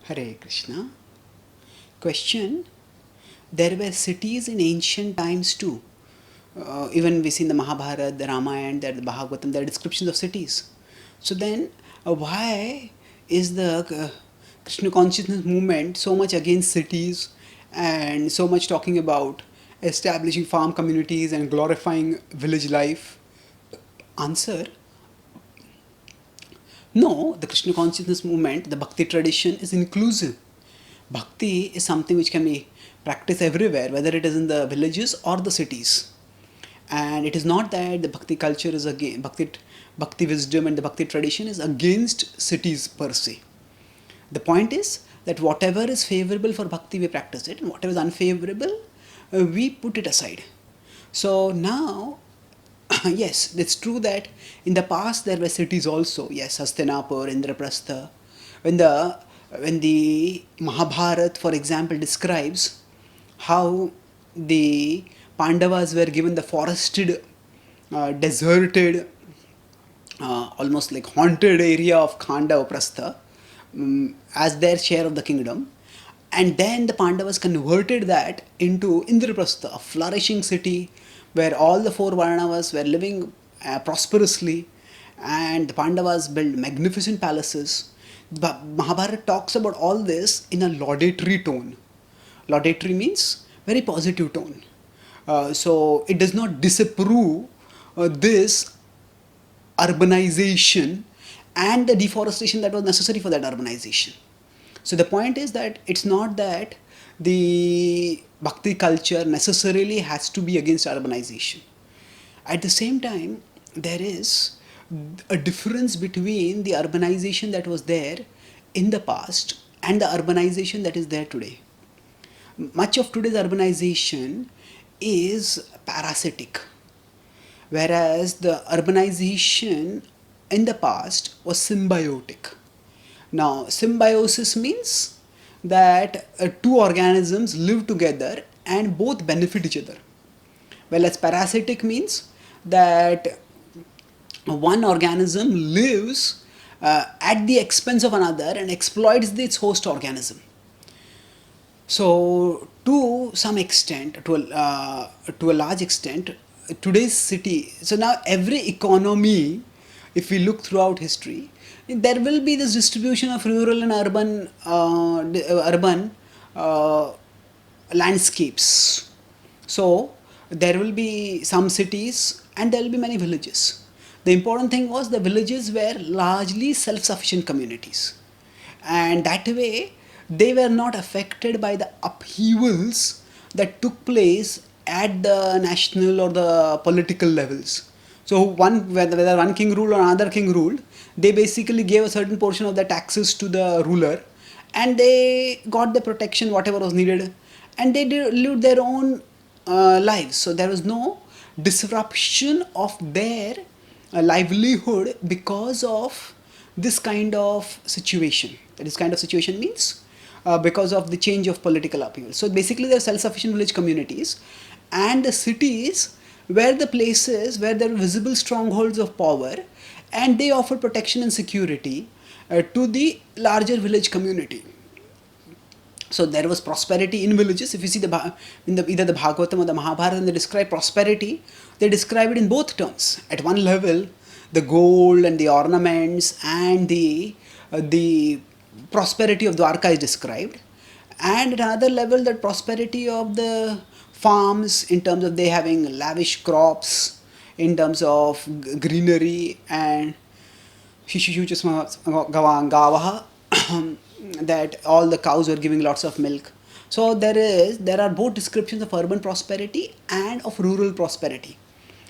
Hare Krishna. Question: there were cities in ancient times too. Even we see in the Mahabharata, the Ramayana, the Bhagavatam, there are descriptions of cities. So then, why is the Krishna consciousness movement so much against cities and so much talking about establishing farm communities and glorifying village life? Answer: no, the Krishna consciousness movement, the Bhakti tradition is inclusive. Bhakti is something which can be practiced everywhere, whether it is in the villages or the cities. And it is not that the Bhakti culture is against Bhakti wisdom and the Bhakti tradition is against cities per se. The point is that whatever is favorable for Bhakti, we practice it, and whatever is unfavorable, we put it aside. So now, yes, it's true that in the past there were cities also. Yes, Hastinapur, Indraprastha. When the Mahabharata, for example, describes how the Pandavas were given the forested, deserted, almost like haunted area of Khanda or Prastha as their share of the kingdom. And then the Pandavas converted that into Indraprastha, a flourishing city where all the four Varnavas were living prosperously, and the Pandavas built magnificent palaces. But Mahabharata talks about all this in a laudatory tone. Laudatory means very positive tone. So it does not disapprove this urbanization and the deforestation that was necessary for that urbanization. So the point is that it's not that the Bhakti culture necessarily has to be against urbanization. At the same time, there is a difference between the urbanization that was there in the past and the urbanization that is there today. Much of today's urbanization is parasitic, whereas the urbanization in the past was symbiotic. Now, symbiosis means that two organisms live together and both benefit each other. Whereas parasitic means that one organism lives at the expense of another and exploits its host organism. So, to some extent, to a large extent, today's city. So now every economy, if we look throughout history, there will be this distribution of rural and urban landscapes. So there will be some cities and there will be many villages. The important thing was the villages were largely self-sufficient communities, and that way they were not affected by the upheavals that took place at the national or the political levels. So whether one king ruled or another king ruled, they basically gave a certain portion of the taxes to the ruler, and they got the protection whatever was needed, and they lived their own lives. So there was no disruption of their livelihood because of this kind of situation. This kind of situation means because of the change of political upheaval. So basically, there are self-sufficient village communities, and the cities were the places where there were visible strongholds of power, and they offer protection and security to the larger village community. So there was prosperity in villages. If you see either the Bhagavatam or the Mahabharata, and they describe prosperity, they describe it in both terms. At one level, the gold and the ornaments and the prosperity of Dwarka is described, and at another level, the prosperity of the farms in terms of they having lavish crops, in terms of greenery and that all the cows were giving lots of milk. So there are both descriptions of urban prosperity and of rural prosperity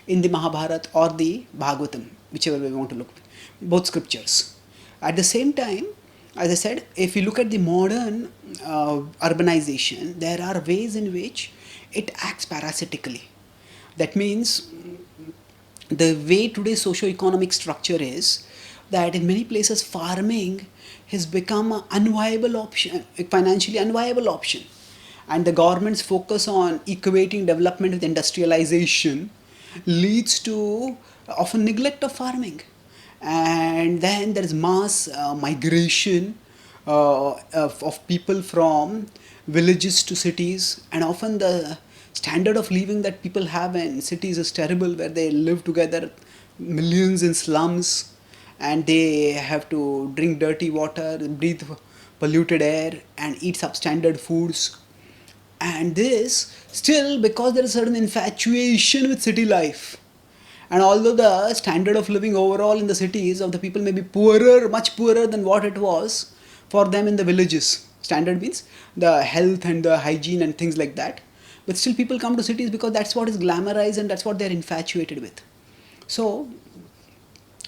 in the Mahabharata or the Bhagavatam, whichever way we want to look, both scriptures. At the same time, as I said, if you look at the modern urbanization, there are ways in which it acts parasitically. That means the way today's socio-economic structure is that in many places farming has become an unviable option, a financially unviable option. And the government's focus on equating development with industrialization leads to often neglect of farming. And then there is mass migration of people from villages to cities, and often the standard of living that people have in cities is terrible, where they live together, millions in slums, and they have to drink dirty water, breathe polluted air, and eat substandard foods. And this still because there is certain infatuation with city life. And although the standard of living overall in the cities of the people may be poorer, much poorer than what it was for them in the villages. Standard means the health and the hygiene and things like that. But still people come to cities because that's what is glamorized and that's what they're infatuated with. So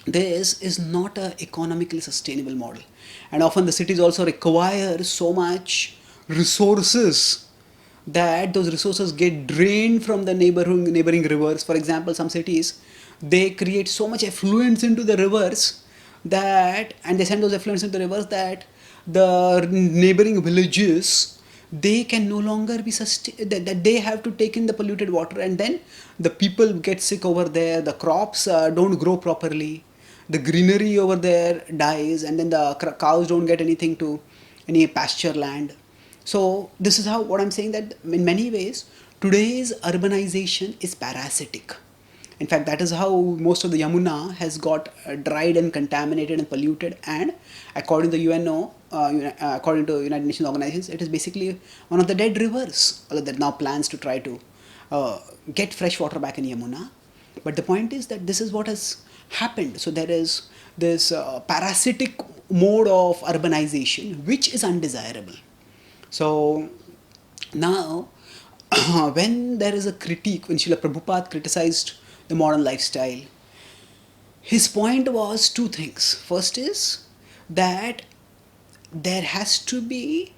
this is not a economically sustainable model. And often the cities also require so much resources that those resources get drained from the neighboring rivers. For example, some cities, they create so much effluents into the rivers that, and they send those effluents into the rivers, that the neighboring villages, they can no longer be sustained, that they have to take in the polluted water, and then the people get sick over there, the crops don't grow properly, the greenery over there dies, and then the cows don't get anything to any pasture land. So this is how, what I'm saying, that in many ways today's urbanization is parasitic. In fact, that is how most of the Yamuna has got dried and contaminated and polluted, and according to the UNO, according to United Nations organizations, it is basically one of the dead rivers. Although there are now plans to try to get fresh water back in Yamuna. But the point is that this is what has happened. So there is this parasitic mode of urbanization which is undesirable. So now when there is a critique, when Srila Prabhupada criticized the modern lifestyle, his point was two things. First is that there has to be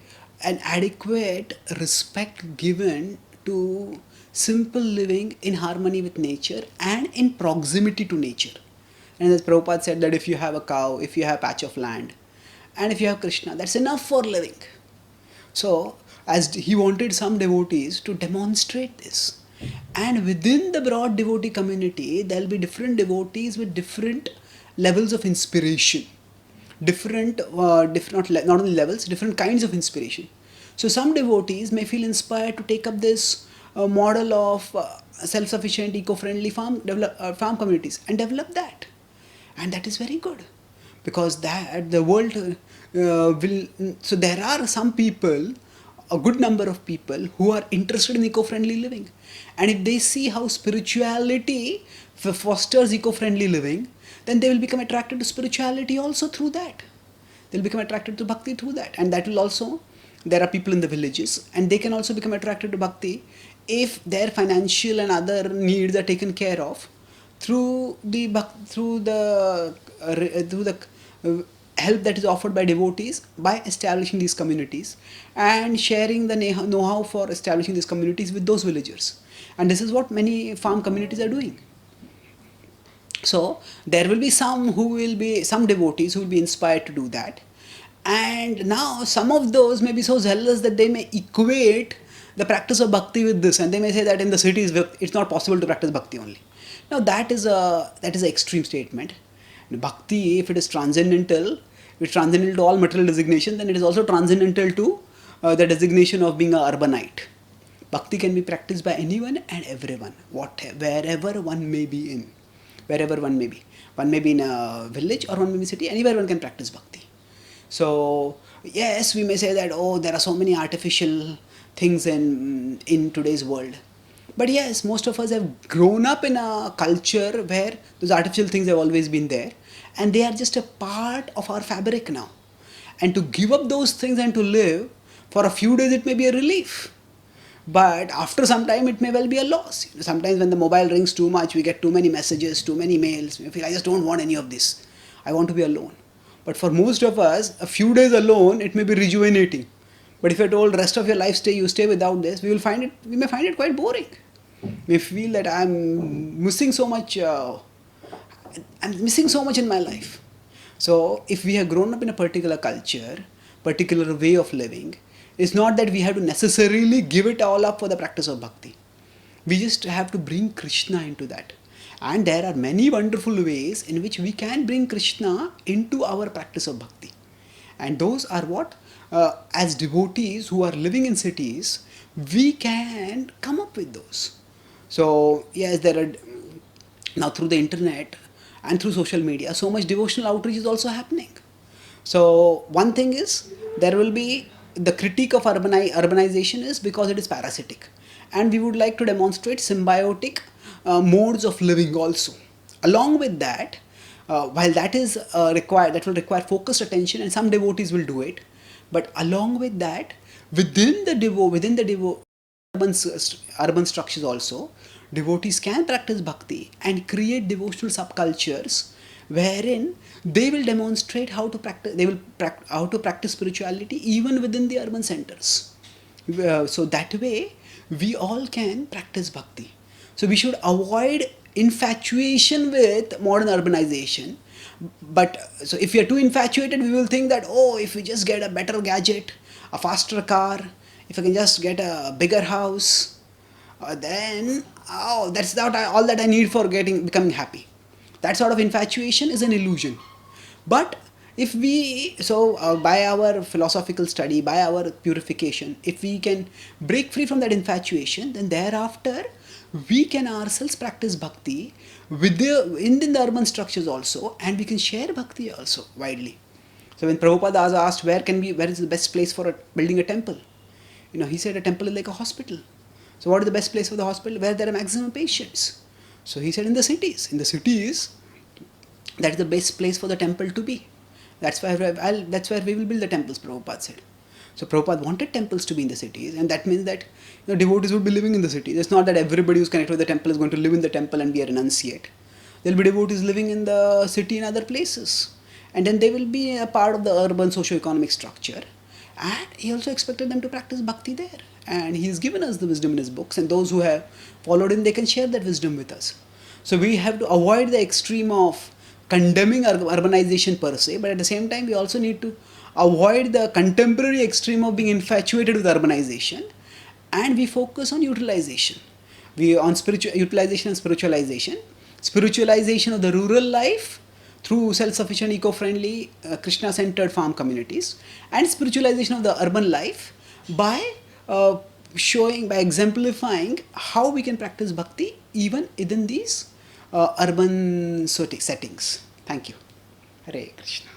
an adequate respect given to simple living in harmony with nature and in proximity to nature. And as Prabhupada said, that if you have a cow, if you have a patch of land, and if you have Krishna, that's enough for living. So, as he wanted some devotees to demonstrate this. And within the broad devotee community, there will be different devotees with different levels of inspiration. Different, not only levels, different kinds of inspiration. So some devotees may feel inspired to take up this model of self-sufficient, eco-friendly farm communities and develop that. And that is very good, because that the world will. So there are some people, a good number of people, who are interested in eco-friendly living, and if they see how spirituality fosters eco-friendly living, then they will become attracted to spirituality also through that. They'll become attracted to bhakti through that, and that will also. There are people in the villages, and they can also become attracted to bhakti if their financial and other needs are taken care of through the help that is offered by devotees by establishing these communities and sharing the know-how for establishing these communities with those villagers. And this is what many farm communities are doing. So there will be some devotees who will be inspired to do that. And now some of those may be so zealous that they may equate the practice of bhakti with this, and they may say that in the cities it's not possible to practice bhakti only. Now that is an extreme statement. Bhakti, if it is transcendental, if it's transcendental to all material designation, then it is also transcendental to the designation of being a urbanite. Bhakti can be practiced by anyone and everyone, wherever one may be in, wherever one may be. One may be in a village or one may be in a city, anywhere one can practice bhakti. So yes, we may say that, oh, there are so many artificial things in today's world. But yes, most of us have grown up in a culture where those artificial things have always been there, and they are just a part of our fabric now. And to give up those things and to live, for a few days it may be a relief. But after some time it may well be a loss. Sometimes when the mobile rings too much, we get too many messages, too many mails, we feel, I just don't want any of this. I want to be alone. But for most of us, a few days alone, it may be rejuvenating. But if you're told rest of your life you stay without this, we may find it quite boring. We feel that I'm missing so much in my life. So if we have grown up in a particular culture, particular way of living, it's not that we have to necessarily give it all up for the practice of bhakti. We just have to bring Krishna into that. And there are many wonderful ways in which we can bring Krishna into our practice of bhakti. And those are what, as devotees who are living in cities, we can come up with those. So yes, there are now through the internet and through social media, so much devotional outreach is also happening. So one thing is, there will be the critique of urbanization is because it is parasitic, and we would like to demonstrate symbiotic modes of living also. Along with that, while that is required, that will require focused attention, and some devotees will do it. But along with that, within the urban structures also, devotees can practice bhakti and create devotional subcultures wherein they will demonstrate how to practice, how to practice spirituality even within the urban centers. So that way we all can practice bhakti. So we should avoid infatuation with modern urbanization. But so if we are too infatuated, we will think that, oh, if we just get a better gadget, a faster car, if I can just get a bigger house, then oh, that's not all that I need for becoming happy. That sort of infatuation is an illusion. But if we, so by our philosophical study, by our purification, if we can break free from that infatuation, then thereafter we can ourselves practice bhakti within the urban structures also, and we can share bhakti also widely. So when Prabhupada asked where is the best place for building a temple, he said a temple is like a hospital. So what is the best place for the hospital? Where there are maximum patients. So he said in the cities. In the cities, that is the best place for the temple to be. That's where we will build the temples, Prabhupada said. So Prabhupada wanted temples to be in the cities, and that means that devotees would be living in the cities. It's not that everybody who's connected with the temple is going to live in the temple and be a renunciate. There will be devotees living in the city and other places. And then they will be a part of the urban socio-economic structure. And he also expected them to practice bhakti there. And he has given us the wisdom in his books, and those who have followed him, they can share that wisdom with us. So we have to avoid the extreme of condemning urbanization per se, but at the same time we also need to avoid the contemporary extreme of being infatuated with urbanization, and we focus on utilization. We on spiritual utilization and spiritualization of the rural life through self-sufficient, eco-friendly, Krishna-centered farm communities, and spiritualization of the urban life by by exemplifying how we can practice bhakti even within these urban settings. Thank you. Hare Krishna.